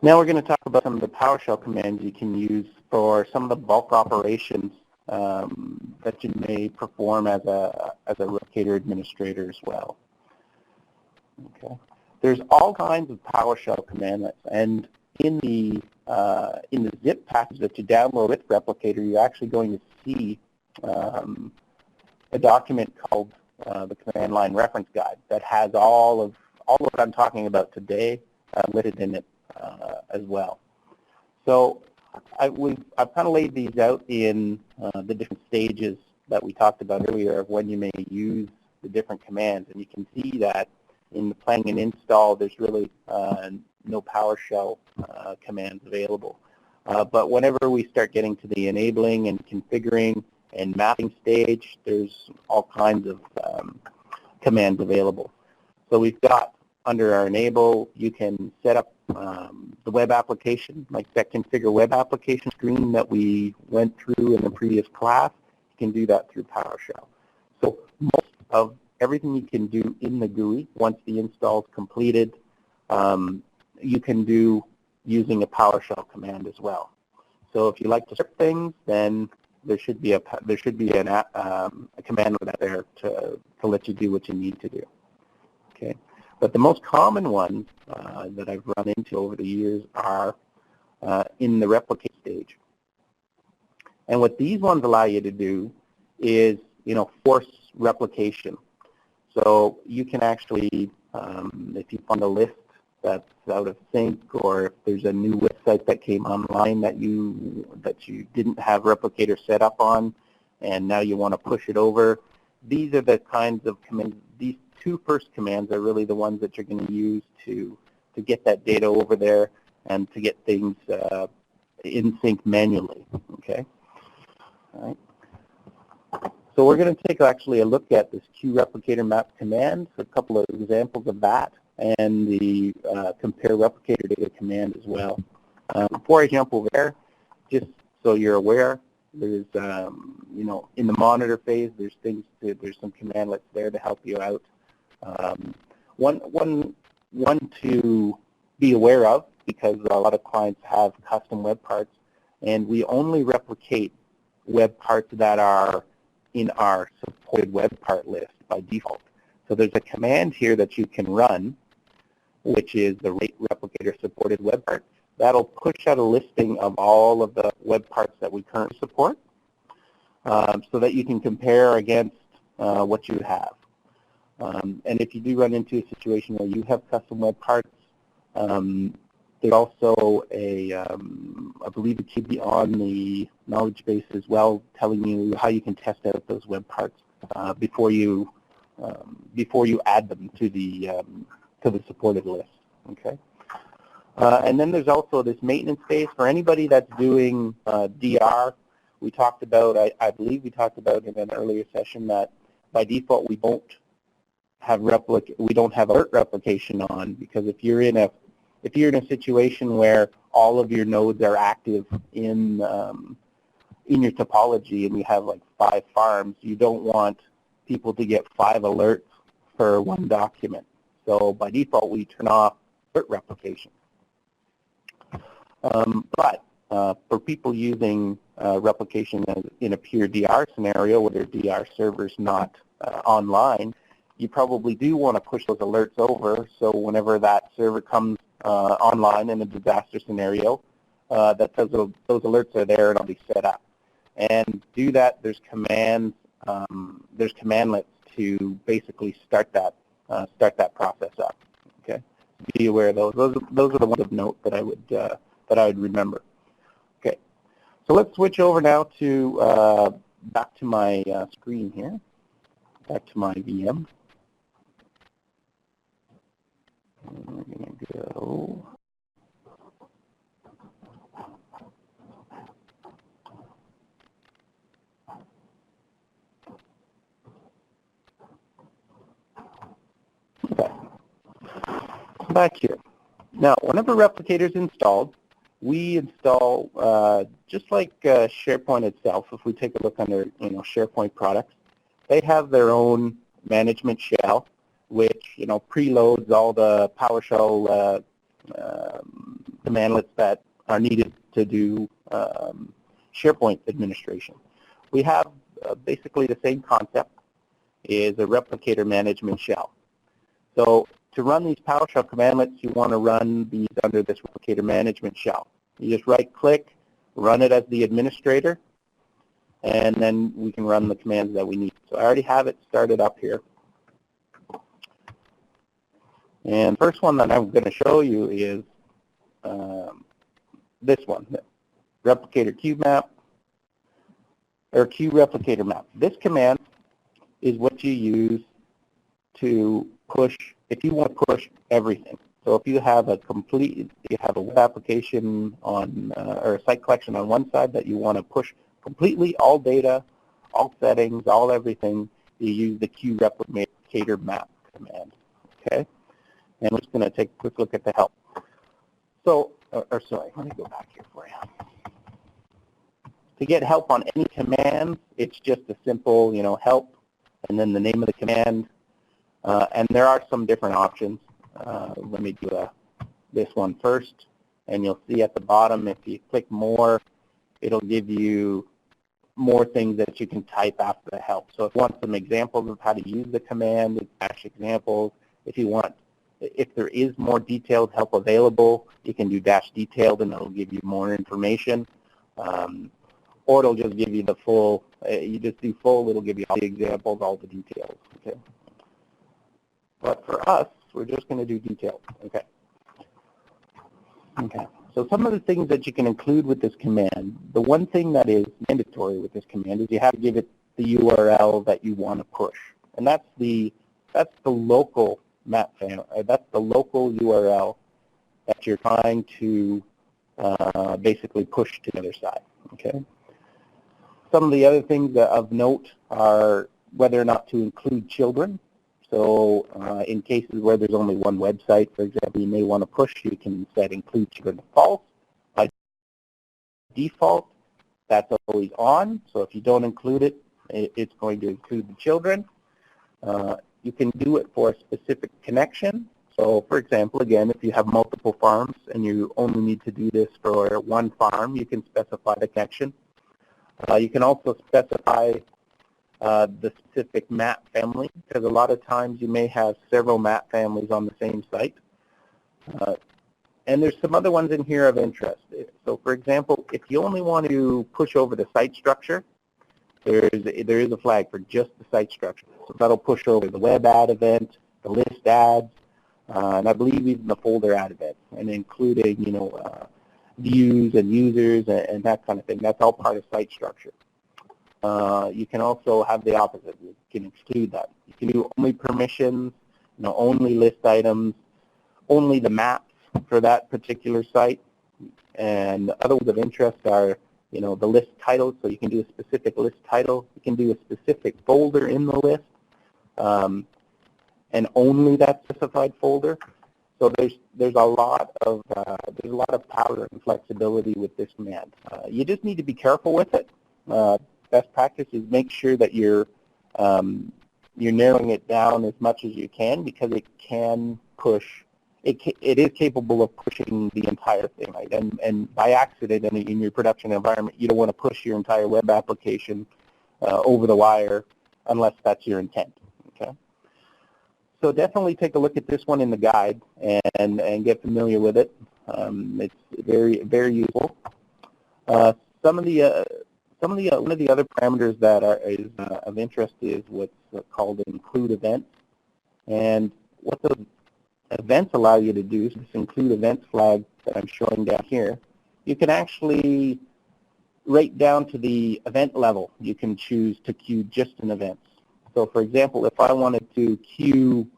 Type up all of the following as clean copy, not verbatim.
Now we're going to talk about some of the PowerShell commands you can use for some of the bulk operations that you may perform as a Replicator administrator as well. Okay. There's all kinds of PowerShell commandlets, and in the zip package that you download with Replicator, you're actually going to see a document called the Command Line Reference Guide that has all of what I'm talking about today listed in it as well. So I've kind of laid these out in the different stages that we talked about earlier of when you may use the different commands, and you can see that in the planning and install, there's really no PowerShell commands available. But whenever we start getting to the enabling and configuring and mapping stage, there's all kinds of commands available. So we've got under our enable, you can set up the web application, like that configure web application screen that we went through in the previous class. You can do that through PowerShell. So most of everything you can do in the GUI, once the install is completed, you can do using a PowerShell command as well. So if you like to script things, then there should be a command out there to let you do what you need to do. Okay, but the most common ones that I've run into over the years are in the replicate stage. And what these ones allow you to do is, force replication. So you can actually, if you find a list that's out of sync, or if there's a new website that came online that you didn't have Replicator set up on, and now you want to push it over, these are the kinds of commands. These two first commands are really the ones that you're going to use to get that data over there and to get things in sync manually. Okay. All right. So we're going to take actually a look at this QReplicator map command, a couple of examples of that, and the compare replicator data command as well. Before I jump over there, just so you're aware, there's in the monitor phase, there's some commandlets there to help you out. One to be aware of, because a lot of clients have custom web parts, and we only replicate web parts that are in our supported web part list by default. So there's a command here that you can run, which is the rate replicator supported web parts. That'll push out a listing of all of the web parts that we currently support, so that you can compare against what you have. And if you do run into a situation where you have custom web parts, there's also I believe it should be on the knowledge base as well, telling you how you can test out those web parts before you add them to the supported list. Okay. And then there's also this maintenance phase for anybody that's doing DR. We talked about, I believe we talked about in an earlier session that by default we don't have alert replication on, because if you're in a situation where all of your nodes are active in your topology and you have like 5 farms, you don't want people to get 5 alerts for one document. So by default, we turn off alert replication. But for people using replication in a pure DR scenario where their DR server's not online, you probably do want to push those alerts over, so whenever that server comes online in a disaster scenario, that those alerts are there and will be set up. And to do that, there's commands, there's commandlets to basically start that process up. Okay, be aware of those. Those are the ones of note that I would remember. Okay, so let's switch over now to back to my screen here, back to my VM. We're going to go. Okay. Back here. Now, whenever Replicator is installed, we install just like SharePoint itself. If we take a look under SharePoint products, they have their own management shell, which preloads all the PowerShell commandlets that are needed to do SharePoint administration. We have basically the same concept, is a replicator management shell. So to run these PowerShell commandlets, you want to run these under this replicator management shell. You just right-click, run it as the administrator, and then we can run the commands that we need. So I already have it started up here. And the first one that I'm going to show you is this one, replicator cube map, or queue replicator map. This command is what you use to push, if you want to push everything. So if you have a web application on, or a site collection on one side that you want to push completely all data, all settings, all everything, you use the queue replicator map command, okay? And we're just going to take a quick look at the help. So, sorry, let me go back here for you. To get help on any command, it's just a simple, help, and then the name of the command. And there are some different options. Let me do this one first, and you'll see at the bottom, if you click more, it'll give you more things that you can type after the help. So if you want some examples of how to use the command, it's dash examples. If there is more detailed help available, you can do dash detailed, and it'll give you more information. Or it'll just give you the full, you just do full, it'll give you all the examples, all the details, okay? But for us, we're just going to do detailed, okay? Okay, so some of the things that you can include with this command, the one thing that is mandatory with this command is you have to give it the URL that you want to push. And that's the local map family, that's the local URL that you're trying to basically push to the other side, okay? Some of the other things of note are whether or not to include children. So in cases where there's only one website, for example, you may want to push, you can set include children false. By default, that's always on. So if you don't include it, it's going to include the children. You can do it for a specific connection. So for example, again, if you have multiple farms and you only need to do this for one farm, you can specify the connection. You can also specify the specific map family, because a lot of times you may have several map families on the same site. And there's some other ones in here of interest. So for example, if you only want to push over the site structure, there is a flag for just the site structure. So that'll push over the web add event, the list ads, and I believe even the folder add event, and including, views and users and that kind of thing. That's all part of site structure. You can also have the opposite. You can exclude that. You can do only permissions, only list items, only the maps for that particular site. And other ones of interest are, the list title. So you can do a specific list title. You can do a specific folder in the list, and only that specified folder. So there's a lot of power and flexibility with this command. You just need to be careful with it. Best practice is make sure that you're narrowing it down as much as you can, because it can push. It is capable of pushing the entire thing, right? And by accident in your production environment, you don't want to push your entire web application over the wire unless that's your intent. Okay. So definitely take a look at this one in the guide and get familiar with it. It's very, very useful. One of the other parameters that is of interest is what's called include events. And what those events allow you to do, so this include events flag that I'm showing down here, you can actually, right down to the event level, you can choose to queue just an event. So for example, if I wanted to queue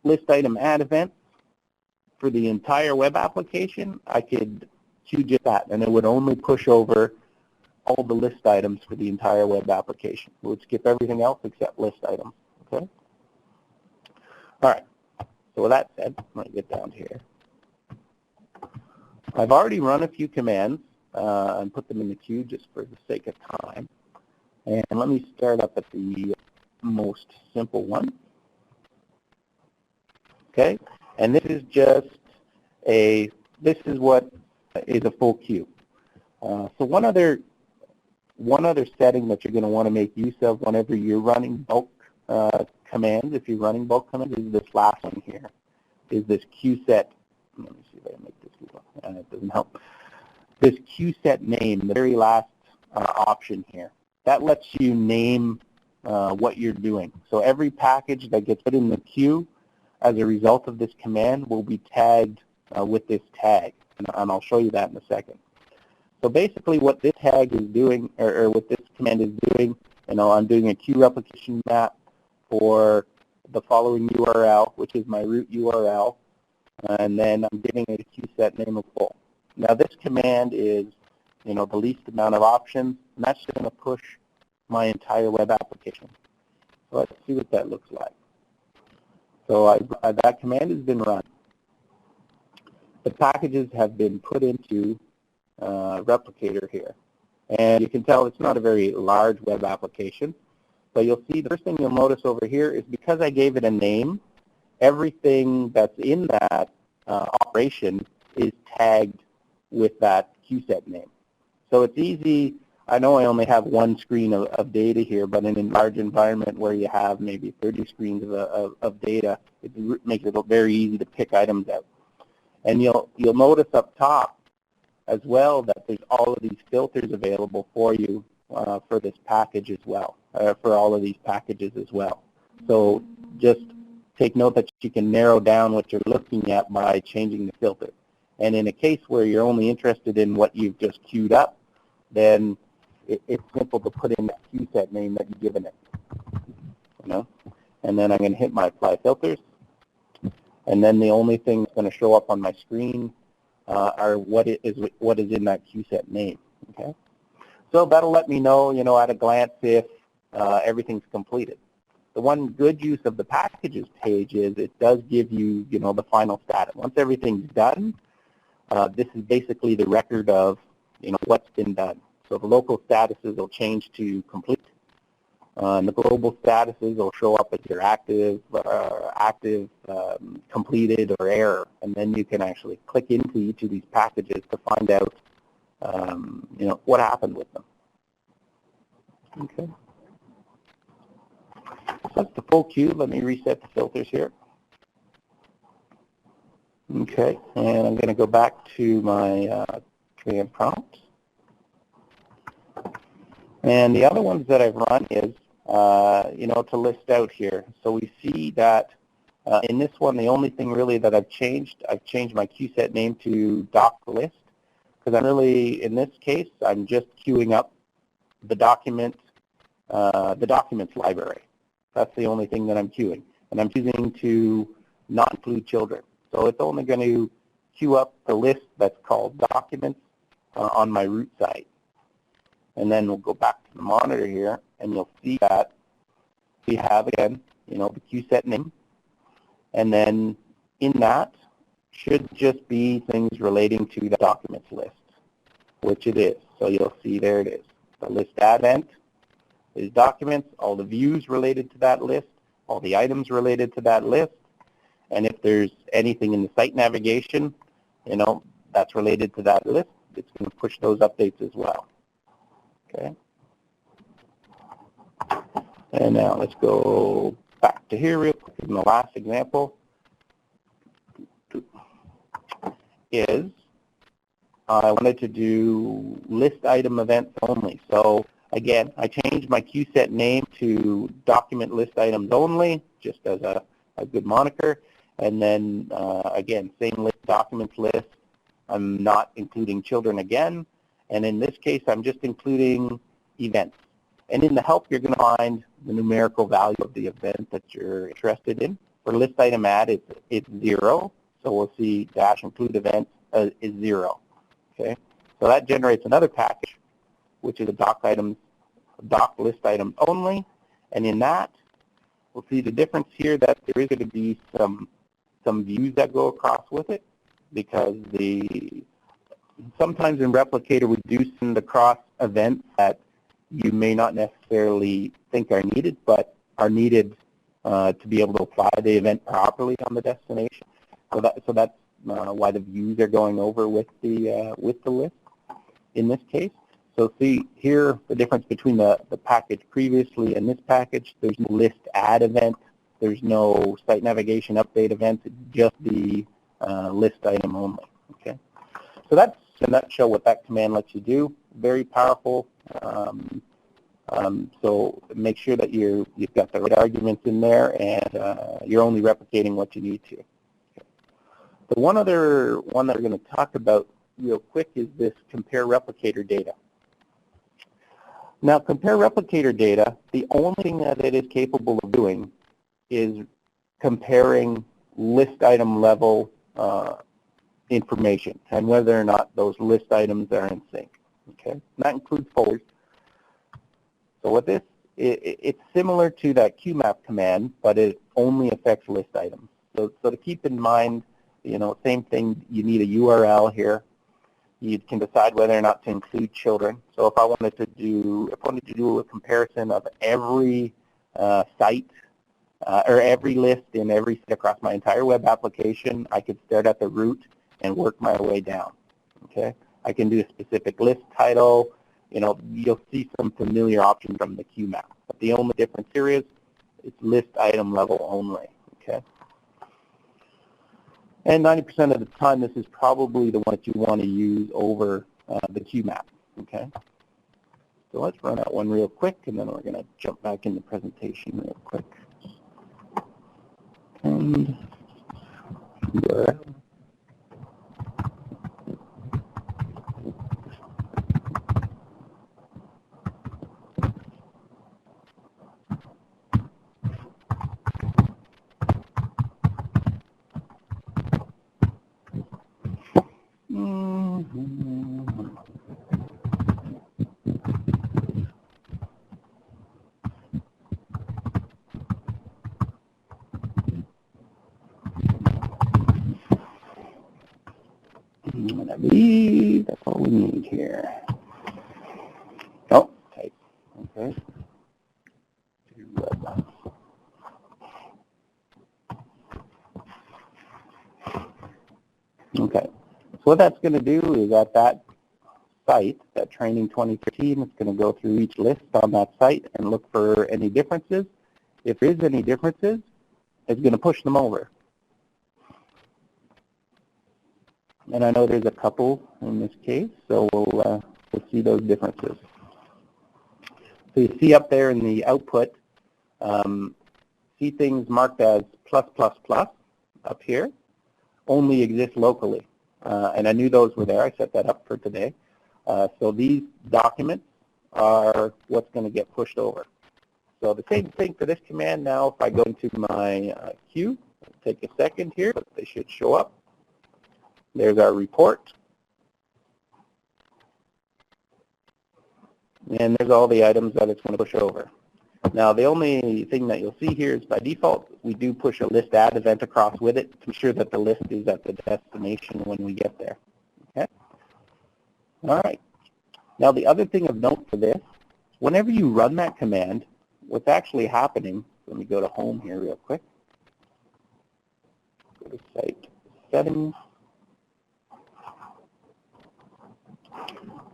list item add events for the entire web application, I could queue just that, and it would only push over all the list items for the entire web application. It would skip everything else except list items, okay? All right, so with that said, let me get down here. I've already run a few commands and put them in the queue just for the sake of time. And let me start up at the most simple one. Okay, and this is just a this is what is a full queue. So one other setting that you're going to want to make use of whenever you're running bulk commands, if you're running bulk commands, is this last one here, is this queue set. Let me see if I can make this look. It doesn't help. This queue set name, the very last option here, that lets you name what you're doing. So every package that gets put in the queue as a result of this command will be tagged with this tag, and I'll show you that in a second. So basically what this tag is doing, or what this command is doing, I'm doing a queue replication map for the following URL, which is my root URL, and then I'm giving it a queue set name of full. Now this command is, the least amount of options, and that's going to push my entire web application. So let's see what that looks like. So that command has been run. The packages have been put into Replicator here. And you can tell it's not a very large web application. But you'll see the first thing you'll notice over here is because I gave it a name, everything that's in that operation is tagged with that queue set name. So it's easy. I know I only have one screen of data here, but in a large environment where you have maybe 30 screens of data, it makes it very easy to pick items out. And you'll notice up top as well that there's all of these filters available for you for this package as well, for all of these packages as well. So just take note that you can narrow down what you're looking at by changing the filter. And in a case where you're only interested in what you've just queued up, then it's simple to put in that queue set name that you've given it. And then I'm going to hit my apply filters. And then the only thing that's going to show up on my screen are what is in that queue set name. Okay. So that'll let me know, at a glance if everything's completed. The one good use of the packages page is it does give you, the final status. Once everything's done, this is basically the record of, what's been done. So the local statuses will change to complete. And the global statuses will show up as your active, completed, or error. And then you can actually click into each of these packages to find out, what happened with them. Okay. So that's the full queue. Let me reset the filters here. Okay, and I'm going to go back to my command prompt. And the other ones that I've run is, to list out here. So we see that in this one, the only thing really that I've changed my queue set name to doc list, because I'm really, in this case, I'm just queuing up the documents library. That's the only thing that I'm queuing. And I'm choosing to not include children. So it's only going to queue up the list that's called documents on my root site. And then we'll go back to the monitor here, and you'll see that we have, again, the queue set name. And then in that should just be things relating to the documents list, which it is. So you'll see there it is. The list event is documents, all the views related to that list, all the items related to that list. And if there's anything in the site navigation, that's related to that list, it's going to push those updates as well. Okay. And now let's go back to here real quick. In the last example is I wanted to do list item events only. So again, I changed my queue set name to document list items only, just as a good moniker. And then again, same list, documents list. I'm not including children again. And in this case, I'm just including events. And in the help, you're going to find the numerical value of the event that you're interested in. For list item add, it's 0. So we'll see dash include event is 0. Okay. So that generates another package, which is a doc list items only. And in that, we'll see the difference here that there is going to be some views that go across with it, because sometimes in Replicator we do send across events that you may not necessarily think are needed, but are needed to be able to apply the event properly on the destination. So why the views are going over with the list in this case. So see here the difference between the package previously and this package. There's no list add event. There's no site navigation update event. It's just the list item only. Okay. So that's in a nutshell what that command lets you do. Very powerful. So make sure that you've got the right arguments in there and you're only replicating what you need to. Okay. The one other one that we're going to talk about real quick is this compare replicator data. Now, compare replicator data, the only thing that it is capable of doing is comparing list item level information and whether or not those list items are in sync. Okay, and that includes folders. So what this, it's similar to that QMap command, but it only affects list items. So to keep in mind, you know, same thing, you need a URL here. You can decide whether or not to include children. So if I wanted to do a comparison of every site or every list in every site across my entire web application, I could start at the root and work my way down. Okay, I can do a specific list title. You know, you'll see some familiar options from the QMap. But the only difference here is it's list item level only. Okay. And 90% of the time, this is probably the one that you want to use over the QMap. Okay. So let's run that one real quick, and then we're going to jump back in the presentation real quick. And URL. And I believe that's all we need here. Oh, type. Okay. Okay. So what that's going to do is at that site, that training 2013, it's going to go through each list on that site and look for any differences. If there is any differences, it's going to push them over. And I know there's a couple in this case, so we'll see those differences. So you see up there in the output, see things marked as +++ up here, only exist locally. And I knew those were there. I set that up for today. So these documents are what's going to get pushed over. So the same thing for this command now. If I go into my queue, take a second here, but they should show up. There's our report. And there's all the items that it's going to push over. Now, the only thing that you'll see here is by default, we do push a list add event across with it to ensure that the list is at the destination when we get there. Okay? All right. Now, the other thing of note for this, whenever you run that command, what's actually happening, let me go to home here real quick. Go to site settings.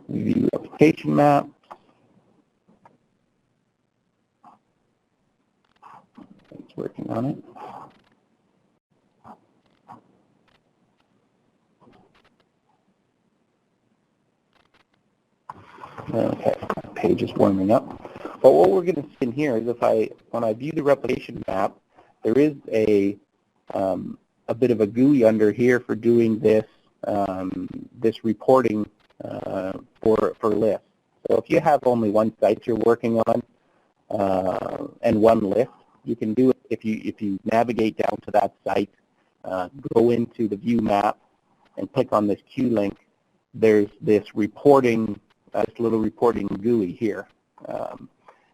View application map. It's working on it. Okay, page is warming up. But what we're going to see in here is when I view the replication map, there is a bit of a GUI under here for doing this this reporting for lists. So if you have only one site you're working on and one list, you can do it if you navigate down to that site, go into the view map, and click on this Q link. There's this reporting, this little reporting GUI here,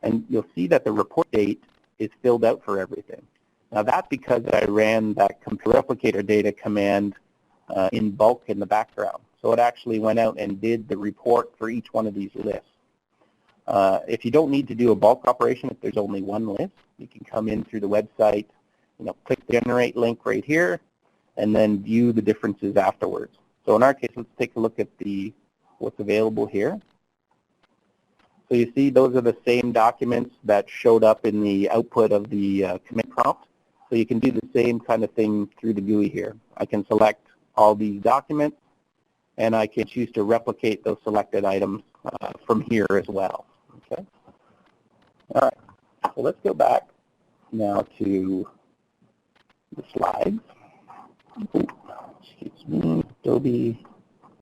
and you'll see that the report date is filled out for everything. Now that's because I ran that compare replicator data command in bulk in the background. So it actually went out and did the report for each one of these lists. If you don't need to do a bulk operation, if there's only one list, you can come in through the website, click the generate link right here, and then view the differences afterwards. So in our case, let's take a look at what's available here. So you see those are the same documents that showed up in the output of the command prompt. So you can do the same kind of thing through the GUI here. I can select all these documents, and I can choose to replicate those selected items from here as well. Okay. All right. So let's go back now to the slides. Ooh, excuse me, Adobe.